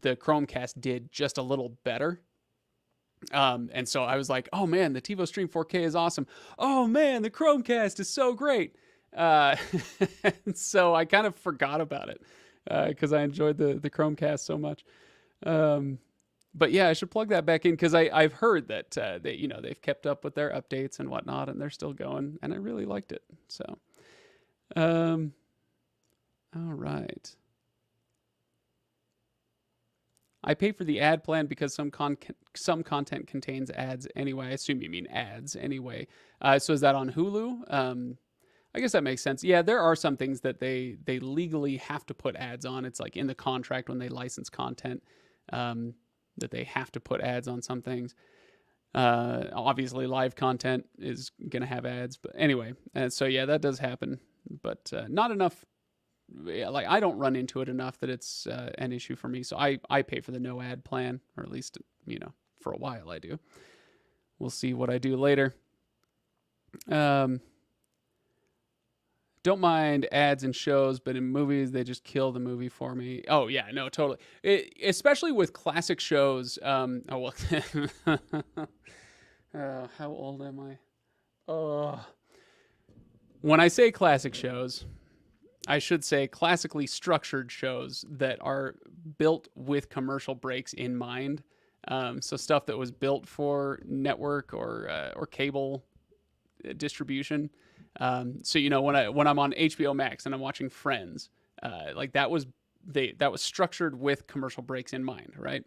the Chromecast did just a little better. And so I was like, oh man, the Tivo Stream 4K is awesome. Oh man, the Chromecast is so great. So I kind of forgot about it because I enjoyed the Chromecast so much. But yeah, I should plug that back in, because I've heard that they've kept up with their updates and whatnot, and they're still going, and I really liked it. So, all right. I pay for the ad plan because some content contains ads anyway. I assume you mean ads anyway. So is that on Hulu? I guess that makes sense. Yeah, there are some things that they legally have to put ads on. It's like in the contract when they license content, that they have to put ads on some things. Obviously, live content is going to have ads. But anyway, so yeah, that does happen. But not enough. Yeah, like I don't run into it enough that it's an issue for me. So I pay for the no ad plan, or at least, for a while I do. We'll see what I do later. Don't mind ads in shows, but in movies, they just kill the movie for me. Oh, yeah, no, totally. Especially with classic shows. How old am I? When I say classic shows, I should say classically structured shows that are built with commercial breaks in mind. So stuff that was built for network or cable distribution. So when I'm on HBO Max and I'm watching Friends, like that was structured with commercial breaks in mind, right?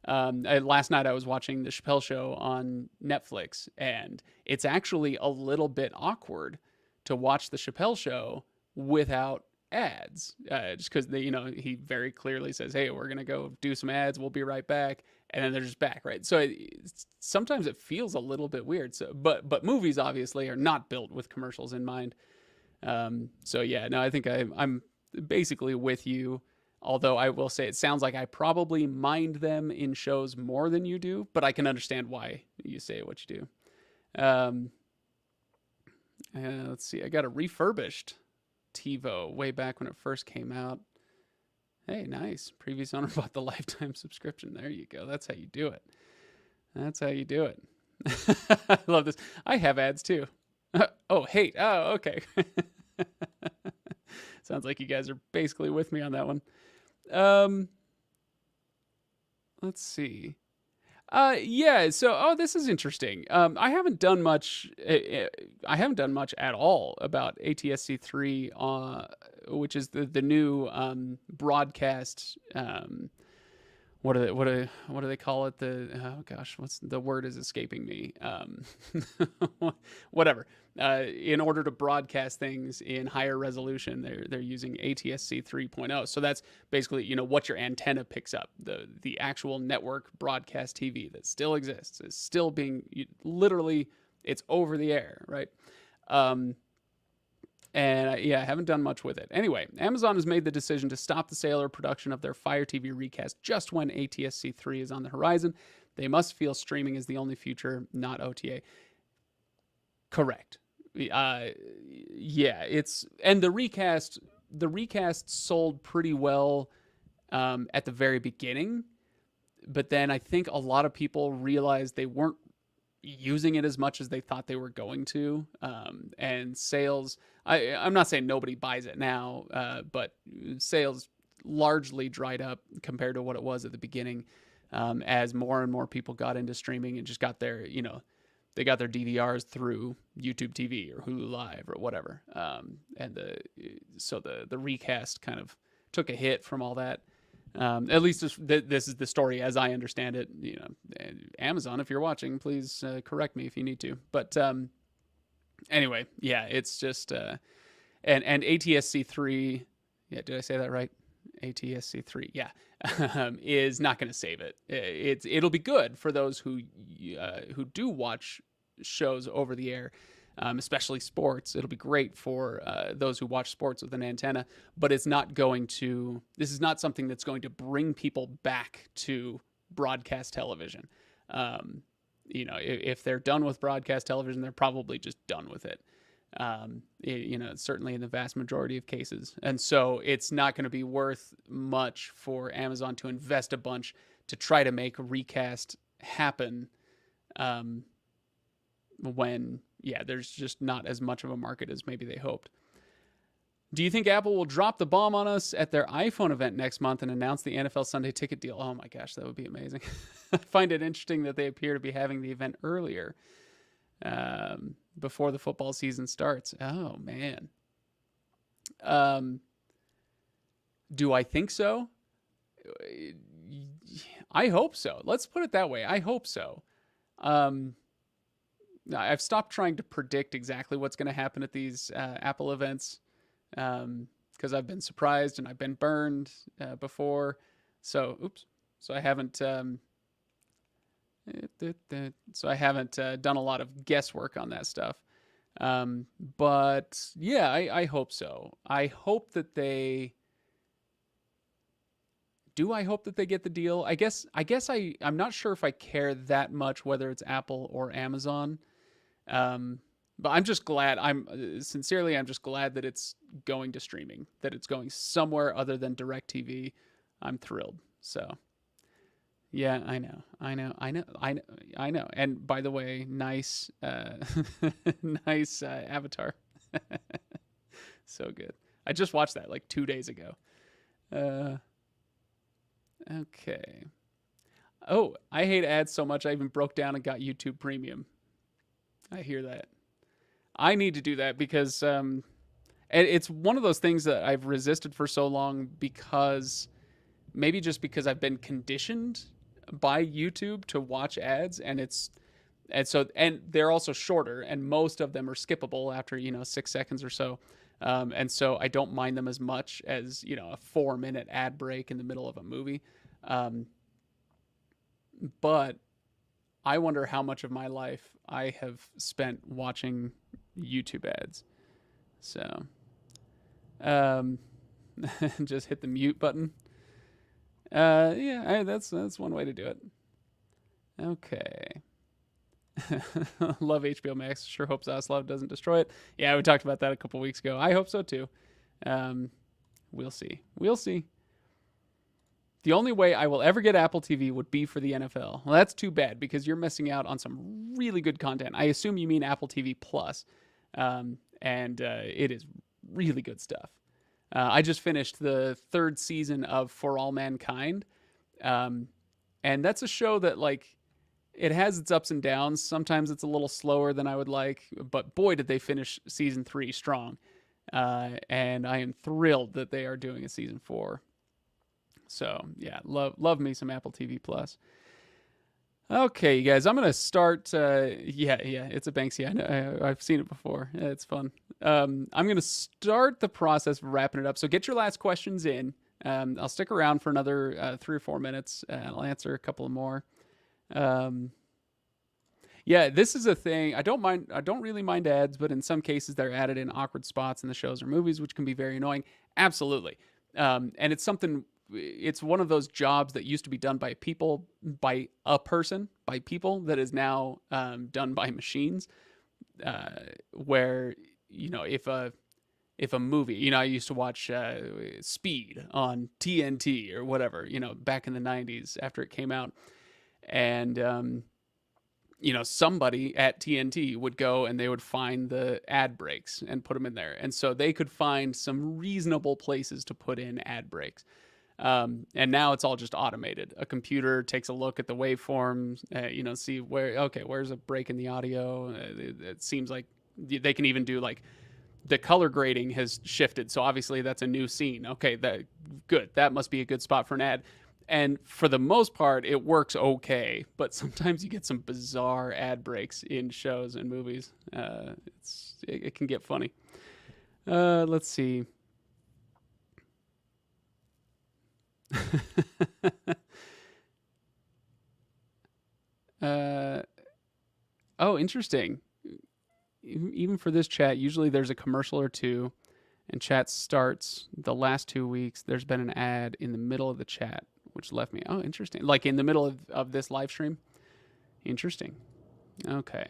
Last night I was watching the Chappelle Show on Netflix, and it's actually a little bit awkward to watch the Chappelle Show without ads, just because he very clearly says, "Hey, we're gonna go do some ads. We'll be right back," and then they're just back, right? So sometimes it feels a little bit weird. So, but movies obviously are not built with commercials in mind. So yeah, no, I think I'm basically with you. Although I will say it sounds like I probably mind them in shows more than you do, but I can understand why you say what you do. Let's see. I got a refurbished Tivo way back when it first came out. Hey, nice. Previous owner bought the lifetime subscription. There you go. That's how you do it. That's how you do it. I love this. I have ads too. Oh, hate. Oh, okay. Sounds like you guys are basically with me on that one. Let's see. Yeah. So, this is interesting. I haven't done much. I haven't done much at all about ATSC 3, which is the new broadcast. What do they call it? Oh gosh, what's the word is escaping me? Whatever. In order to broadcast things in higher resolution, they're using ATSC 3.0. So that's basically what your antenna picks up. The actual network broadcast TV that still exists is still being literally, it's over the air, right? And I haven't done much with it. Anyway, Amazon has made the decision to stop the sale or production of their Fire TV Recast just when ATSC 3 is on the horizon. They must feel streaming is the only future, not OTA. Correct. It's, and the recast sold pretty well at the very beginning, but then I think a lot of people realized they weren't using it as much as they thought they were going to. And sales, I'm not saying nobody buys it now, but sales largely dried up compared to what it was at the beginning, as more and more people got into streaming and just got their, they got their DVRs through YouTube TV or Hulu Live or whatever. And the recast kind of took a hit from all that. At least this is the story as I understand it. Amazon, if you're watching, please correct me if you need to. But anyway, yeah, it's just and ATSC 3. Yeah, did I say that right? ATSC 3. Yeah, is not going to save it. It'll be good for those who do watch shows over the air. Especially sports. It'll be great for those who watch sports with an antenna, but it's not going to, this is not something that's going to bring people back to broadcast television. If they're done with broadcast television, they're probably just done with it. Certainly in the vast majority of cases. And so it's not going to be worth much for Amazon to invest a bunch to try to make Recast happen when there's just not as much of a market as maybe they hoped. Do you think Apple will drop the bomb on us at their iPhone event next month and announce the NFL Sunday ticket deal? Oh my gosh, that would be amazing. I find it interesting that they appear to be having the event earlier, before the football season starts. Oh man. Do I think so? I hope so. Let's put it that way. I hope so. I've stopped trying to predict exactly what's going to happen at these Apple events, because I've been surprised and I've been burned before. So I haven't done a lot of guesswork on that stuff. But yeah, I hope so. I hope that they get the deal. I guess I'm not sure if I care that much whether it's Apple or Amazon. But I'm just glad. I'm just glad that it's going to streaming, that it's going somewhere other than DirecTV. I'm thrilled. So, yeah, I know. And by the way, nice, nice avatar. So good. I just watched that like 2 days ago. Okay. Oh, I hate ads so much I even broke down and got YouTube Premium. I hear that. I need to do that because it's one of those things that I've resisted for so long because I've been conditioned by YouTube to watch ads, and they're also shorter, and most of them are skippable after 6 seconds or so, and so I don't mind them as much as a 4-minute ad break in the middle of a movie, but I wonder how much of my life I have spent watching YouTube ads. So, just hit the mute button. Yeah, that's one way to do it. Okay. Love HBO Max. Sure hope Zaslav doesn't destroy it. Yeah, we talked about that a couple weeks ago. I hope so too. We'll see. We'll see. The only way I will ever get Apple TV would be for the NFL. Well, that's too bad because you're missing out on some really good content. I assume you mean Apple TV Plus, and it is really good stuff. I just finished the 3rd season of For All Mankind, and that's a show that like it has its ups and downs. Sometimes it's a little slower than I would like, but boy, did they finish season 3 strong. And I am thrilled that they are doing a season 4. So yeah, love me some Apple TV Plus. Okay, you guys, I'm gonna start. Yeah, it's a Banksy. I know, I've seen it before. It's fun. I'm gonna start the process of wrapping it up. So get your last questions in. I'll stick around for another 3 or 4 minutes, and I'll answer a couple more. Yeah, this is a thing. I don't mind. I don't really mind ads, but in some cases they're added in awkward spots in the shows or movies, which can be very annoying. Absolutely. And it's something. It's one of those jobs that used to be done by people, by a person, by people that is now done by machines. Where if a movie, I used to watch Speed on TNT or whatever, back in the '90s after it came out, and somebody at TNT would go and they would find the ad breaks and put them in there. And so they could find some reasonable places to put in ad breaks. And now it's all just automated. A computer takes a look at the waveforms, see where's a break in the audio. It seems like they can even do like the color grading has shifted. So obviously that's a new scene. Okay, good. That must be a good spot for an ad. And for the most part, it works okay, but sometimes you get some bizarre ad breaks in shows and movies. It can get funny. Let's see. Oh, interesting. Even for this chat, usually there's a commercial or two, and chat starts the last 2 weeks. There's been an ad in the middle of the chat, which left me, oh, interesting. Like in the middle of this live stream. Interesting. Okay.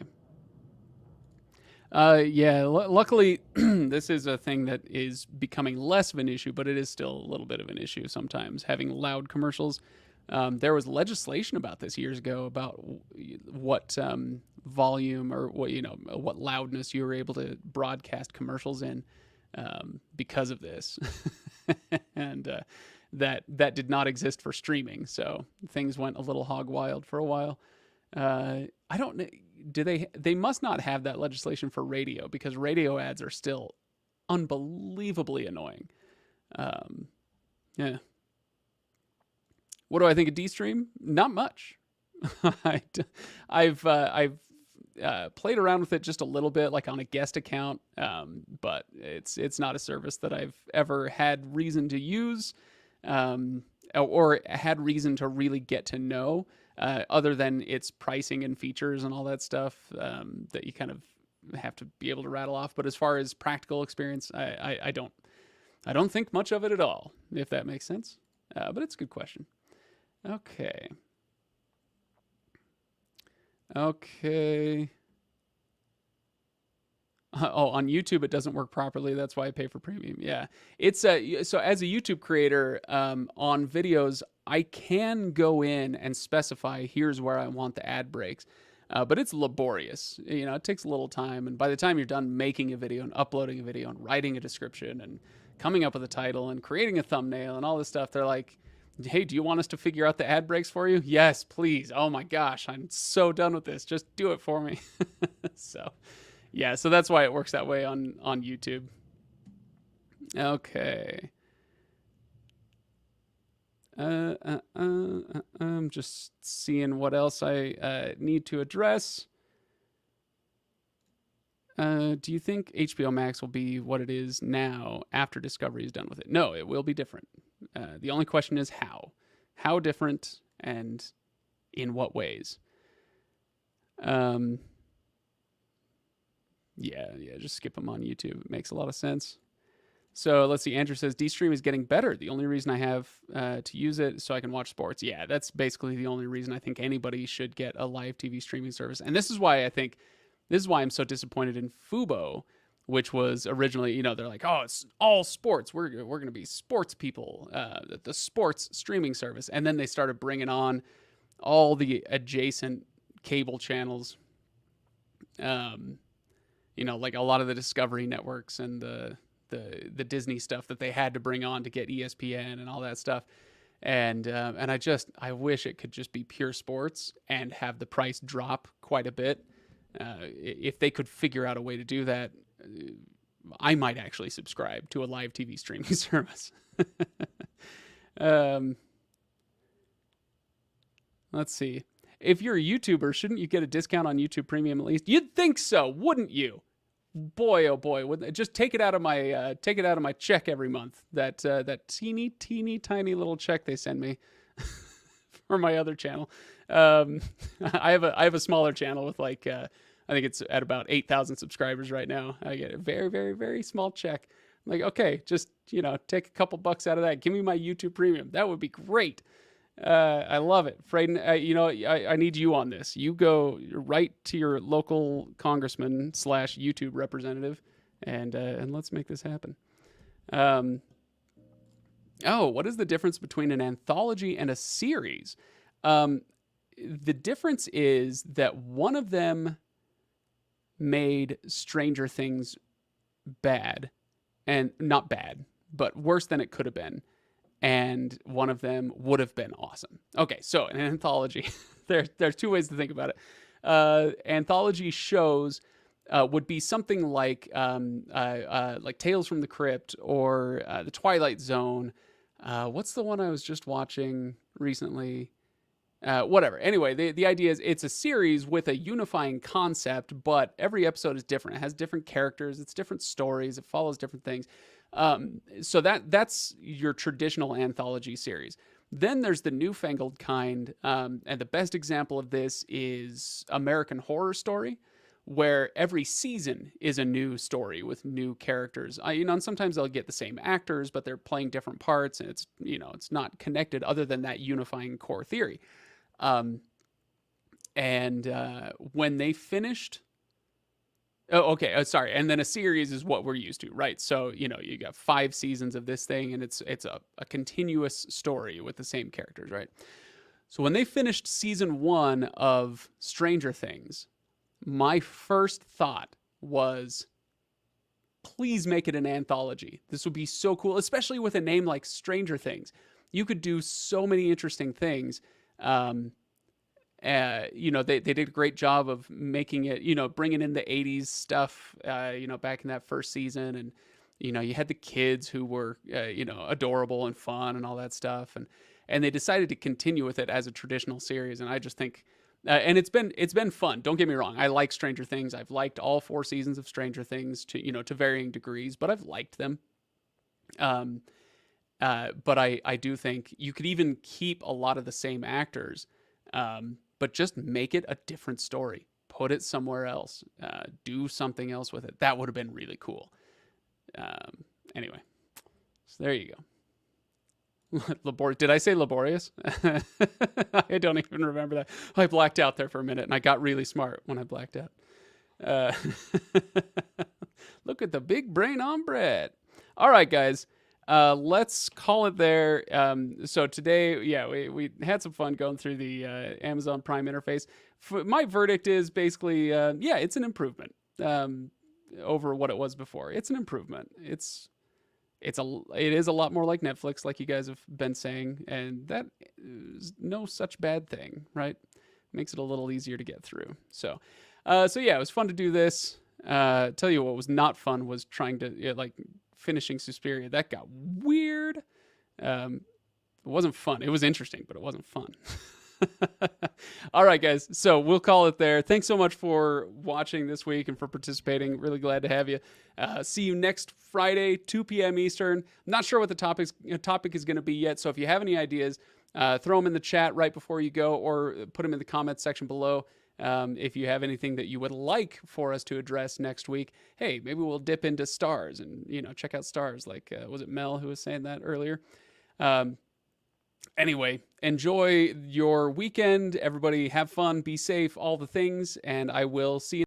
Yeah, luckily, this is a thing that is becoming less of an issue, but it is still a little bit of an issue sometimes, having loud commercials. There was legislation about this years ago about what volume or what loudness you were able to broadcast commercials in because of this. And that did not exist for streaming, so things went a little hog wild for a while. I don't know. They must not have that legislation for radio, because radio ads are still unbelievably annoying. Yeah. What do I think of DStream? Not much. I've played around with it just a little bit, like on a guest account, but it's not a service that I've ever had reason to use, or had reason to really get to know. Other than its pricing and features and all that stuff that you kind of have to be able to rattle off. But as far as practical experience, I don't think much of it at all, if that makes sense. But it's a good question. Okay. On YouTube it doesn't work properly. That's why I pay for premium. Yeah, it's so as a YouTube creator, on videos, I can go in and specify here's where I want the ad breaks, but it's laborious. It takes a little time, and by the time you're done making a video and uploading a video and writing a description and coming up with a title and creating a thumbnail and all this stuff, they're like, hey, do you want us to figure out the ad breaks for you? Yes, please. Oh my gosh, I'm so done with this. Just do it for me. So yeah, so that's why it works that way on YouTube. Okay. I'm just seeing what else I need to address. Do you think HBO Max will be what it is now after Discovery is done with it? No, it will be different. The only question is how. How different, and in what ways? Yeah, just skip them on YouTube. It makes a lot of sense. So let's see. Andrew says DStream is getting better. The only reason I have to use it is so I can watch sports. Yeah, that's basically the only reason I think anybody should get a live TV streaming service. And this is why I'm so disappointed in Fubo, which was originally, they're like, oh, it's all sports. We're going to be sports people, the sports streaming service. And then they started bringing on all the adjacent cable channels, like a lot of the Discovery networks and the Disney stuff that they had to bring on to get ESPN and all that stuff. And I wish it could just be pure sports and have the price drop quite a bit. If they could figure out a way to do that, I might actually subscribe to a live TV streaming service. Let's see. If you're a YouTuber, shouldn't you get a discount on YouTube Premium at least? You'd think so, wouldn't you? Boy, oh boy! Just take it out of my check every month. That teeny tiny little check they send me for my other channel. I have a smaller channel with I think it's at about 8,000 subscribers right now. I get a very, very, very small check. I'm like, okay, just take a couple bucks out of that. Give me my YouTube Premium. That would be great. I love it. Frayden, I need you on this. You go right to your local congressman / YouTube representative and let's make this happen. What is the difference between an anthology and a series? The difference is that one of them made Stranger Things bad, and not bad, but worse than it could have been. And one of them would have been awesome. Okay, so an anthology, there's two ways to think about it. Anthology shows would be something like Tales from the Crypt or The Twilight Zone. What's the one I was just watching recently? Whatever. Anyway, the idea is it's a series with a unifying concept, but every episode is different. It has different characters. It's different stories. It follows different things. So that's your traditional anthology series. Then there's the newfangled kind, and the best example of this is American Horror Story, where every season is a new story with new characters. And sometimes they'll get the same actors, but they're playing different parts, and it's not connected other than that unifying core theory. When they finished. Oh, okay. Sorry. And then a series is what we're used to, right? So, you got 5 seasons of this thing, and it's a continuous story with the same characters, right? So when they finished season 1 of Stranger Things, my first thought was, please make it an anthology. This would be so cool, especially with a name like Stranger Things. You could do so many interesting things. They did a great job of making it, bringing in the 80s stuff, back in that first season. And, you had the kids who were, adorable and fun and all that stuff. And they decided to continue with it as a traditional series. And I just think, and it's been fun. Don't get me wrong. I like Stranger Things. I've liked all 4 seasons of Stranger Things to varying degrees, but I've liked them. But I do think you could even keep a lot of the same actors, but just make it a different story. Put it somewhere else. Do something else with it. That would have been really cool. Anyway, so there you go. Did I say laborious? I don't even remember that. I blacked out there for a minute, and I got really smart when I blacked out. Look at the big brain on Brett. All right, guys. Let's call it there. So today, we had some fun going through the Amazon Prime interface. My verdict is basically, it's an improvement over what it was before. It's an improvement. It is a lot more like Netflix, like you guys have been saying, and that is no such bad thing, right? Makes it a little easier to get through. So it was fun to do this. Tell you what was not fun was trying to finishing Suspiria. That got weird. It wasn't fun. It was interesting, but it wasn't fun. All right, guys. So we'll call it there. Thanks so much for watching this week and for participating. Really glad to have you. See you next Friday, 2 p.m. Eastern. I'm not sure what the topic is going to be yet. So if you have any ideas, throw them in the chat right before you go, or put them in the comments section below. If you have anything that you would like for us to address next week, hey, maybe we'll dip into stars and, check out stars. Like, was it Mel who was saying that earlier? Anyway, enjoy your weekend. Everybody have fun, be safe, all the things, and I will see you